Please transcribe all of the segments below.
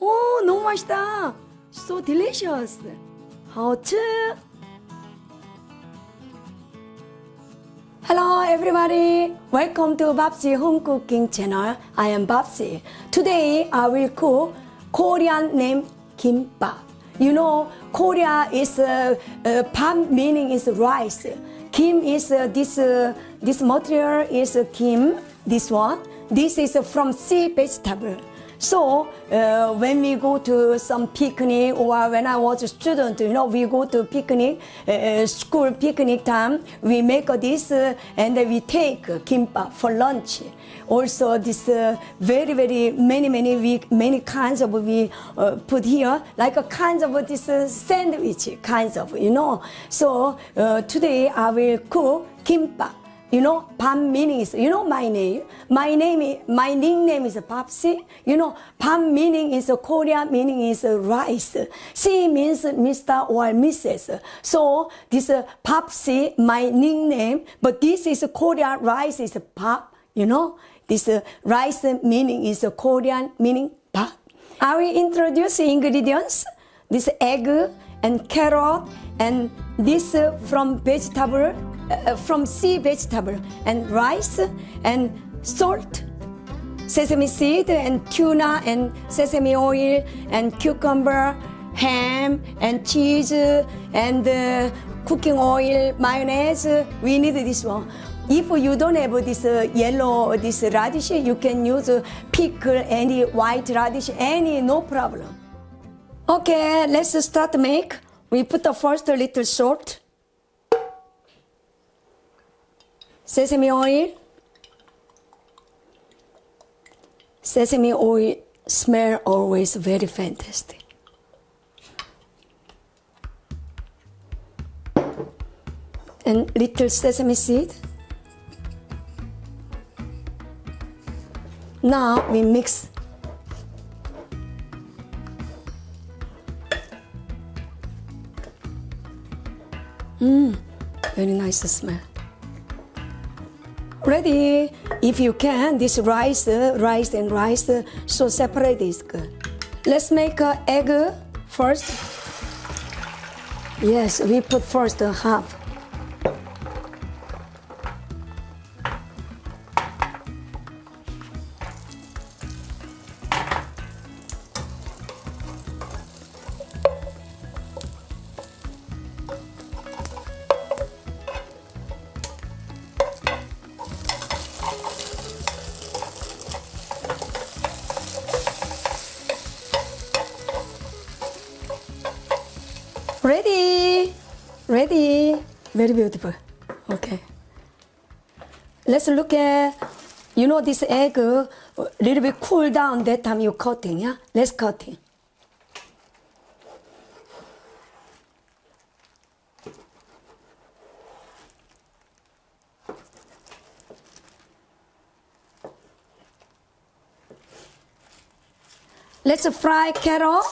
오, 너무 맛있다. So delicious. hot. Hello everybody. Welcome to Babsi Home Cooking channel. I am Babsi. Today I will cook Korean name Kimbap. You know, Korea is Pam meaning is rice. Kim is this material is kim. This one. This is from sea vegetable. So when we go to some picnic or when I was a student, you know, we go to picnic, school picnic time, we make this and we take kimbap for lunch. Also this very many kinds of we put here, like a kinds of this sandwich kinds of, you know. So today I will cook kimbap. You know, Pam meaning is, you know my name. My nickname is Babsi. You know, Pam meaning is Korean meaning is rice. Si means Mr. or Mrs. So this Babsi, my nickname, but this is Korean rice is Pap. You know, this rice meaning is Korean meaning Pap. I will introduce the ingredients. This egg and carrot and this from vegetable. From sea vegetable and rice and salt, sesame seed and tuna and sesame oil and cucumber, ham and cheese and cooking oil, mayonnaise. We need this one. If you don't have this yellow, this radish, you can use pickle, any white radish, any, no problem. Okay, let's start make. We put the first little salt. Sesame oil. Sesame oil smell always very fantastic. And little sesame seed. Now we mix. Very nice smell. Ready. If you can, this rice, so separate is good. Let's make an egg first. Yes, we put first half. Ready, very beautiful. Okay. Let's look at, you know, this egg a little bit cool down that time you cutting, yeah? Let's cutting. Let's fry carrot.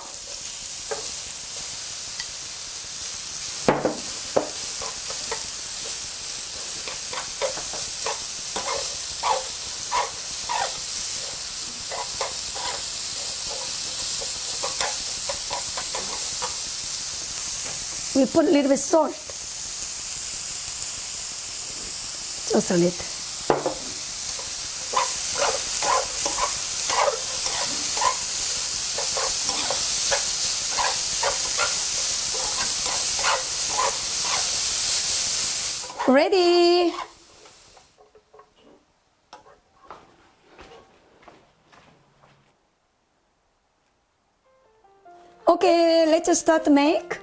We put a little bit salt, just a little. Ready. Okay, let's start to make.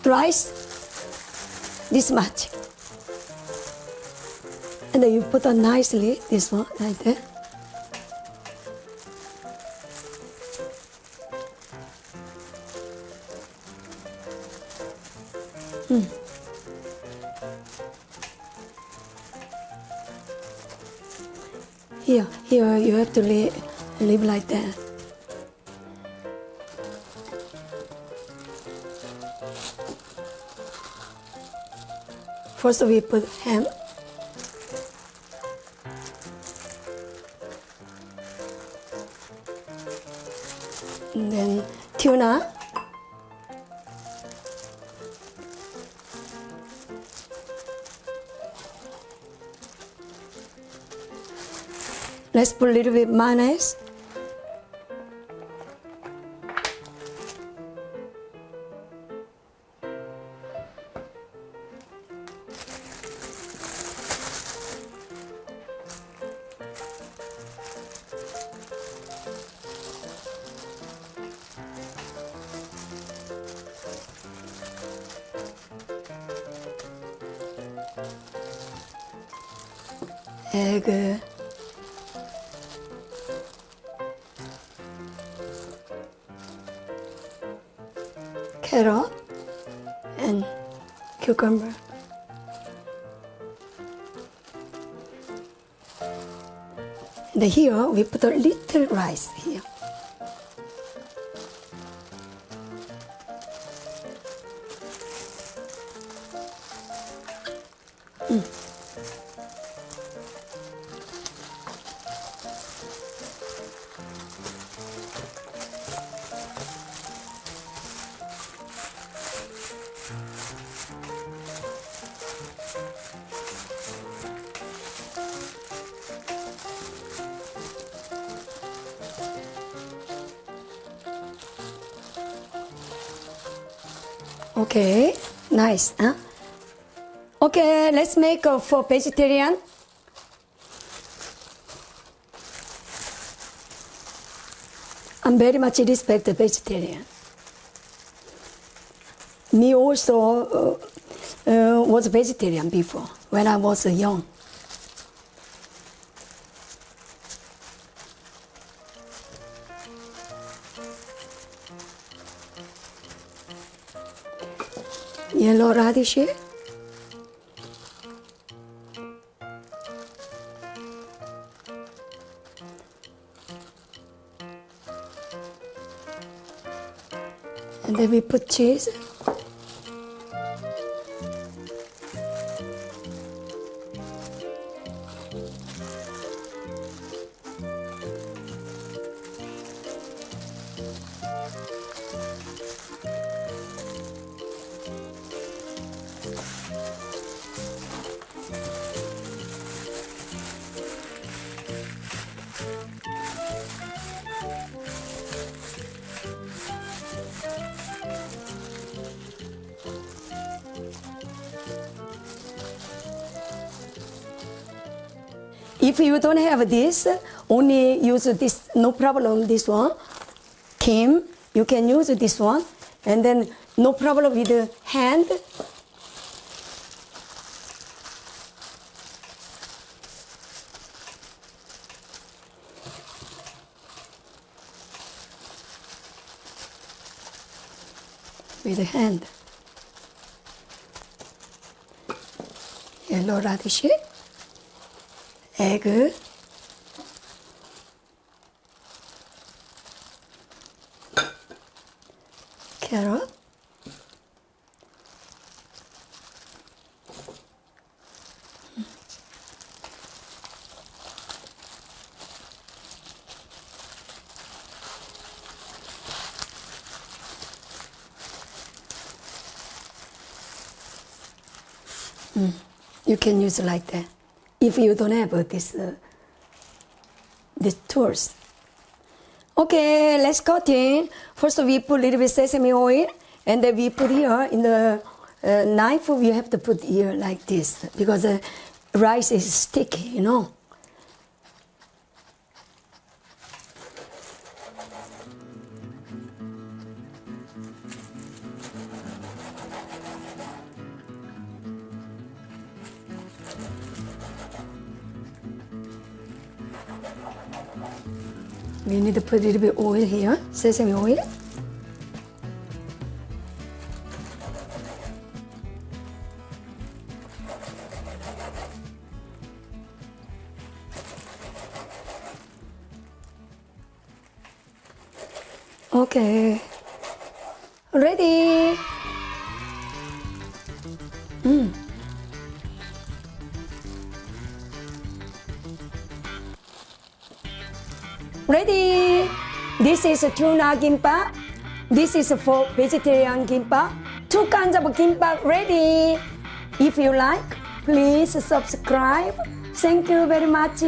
Rice, this much. And then you put on nicely, this one, like that. Here you have to leave like that. First we put ham. And then tuna. Let's put a little bit mayonnaise. Egg. Carrot and cucumber. And here we put a little rice here. Okay, nice, huh? Okay, let's make for vegetarian. I'm very much respect the vegetarian. Me also was vegetarian before when I was young. Yellow radish. And then we put cheese. If you don't have this, only use this, no problem, this one. Kim, you can use this one. And then no problem with the hand. With the hand. Yellow radish. Egg, carrot, you can use it like that. If you don't have this tools. Okay, let's cut in. First we put a little bit sesame oil, and then we put here in the knife. We have to put here like this because the rice is sticky, you know. We need to put a little bit oil here, sesame oil. Okay, ready. Ready. This is a tuna gimbap. This is for vegetarian gimbap. 2 kinds of gimbap ready. If you like, please subscribe. Thank you very much.